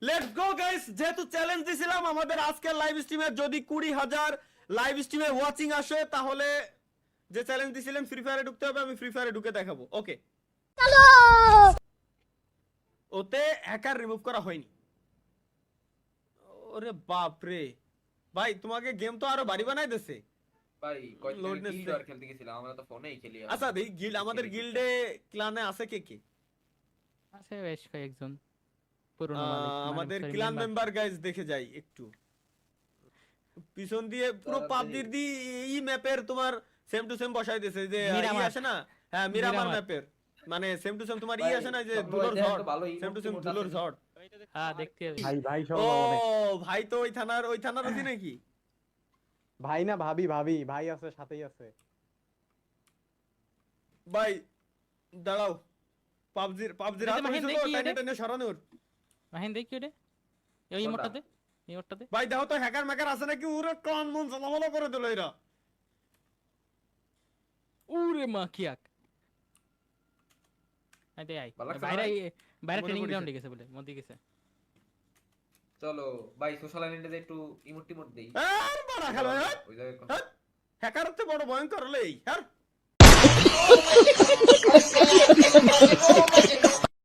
Let's go guys, যেহেতু challenge দিছিলাম আমাদের আজকের লাইভ স্ট্রিমে যদি 20,000 লাইভ স্ট্রিমে ওয়াচিং আসে তাহলে যে চ্যালেঞ্জ দিছিলাম ফ্রি ফায়ারে ঢুকতে হবে, আমি ফ্রি ফায়ারে ঢুকে দেখাবো। ওকে চলো। ওতে হ্যাকার রিমুভ করা হয়নি। ওরে বাপ রে ভাই, তোমাকে গেম তো আরো বাড়ি বানাই দিছে ভাই কয়দিন গিল্ড ওয়ার খেলতে গেছিলাম, আমরা তো ফোনেই খেলি। আচ্ছা এই গিল্ড, আমাদের গিল্ডে ক্লানে আছে কে কে? আছে বেশ কয়েকজন পুরনো মালিক আমাদের ক্লান মেম্বার গাইস দেখে যাই একটু পিছন দিয়ে পুরো পাবজির দি এই ম্যাপের তোমার সেম টু সেম বসাই দিয়েছে যে ই আসে না, হ্যাঁ মিরামার ম্যাপের মানে সেম টু সেম তোমার ই আসে না যে দুলোর ঝড়, সেম টু সেম দুলোর ঝড়। হ্যাঁ দেখতে হবে ভাই ভাই সব ও অনেক ভাই তো ওই থানার আছে নাকি? ভাই না ভাবি ভাবি ভাই আছে সাথেই আছে ভাই দাঁড়াও, পাবজির হাত মাহিন হইছে দেখি তো এটা। টাইনে সরানোর। মাহিন দেখি ওটা এই মোটটাতে ভাই দেখো তো হ্যাকার ম্যাকার আছে নাকি? ওরে কান মন জ্বালামালা করে দিল এরা। ওরে মা কিয়াক আইতে আই বাইরে বাইরে ট্রেনিং গ্রাউন্ডে গেছে বলে মধ্যে গেছে। চলো ভাই সোশ্যাল মিডিয়াতে একটু ইমোট টিমোট দেই। আর বড় খেলো ওই জায়গায় হ্যাকার তো বড় ভয়ঙ্কর হলেই। আর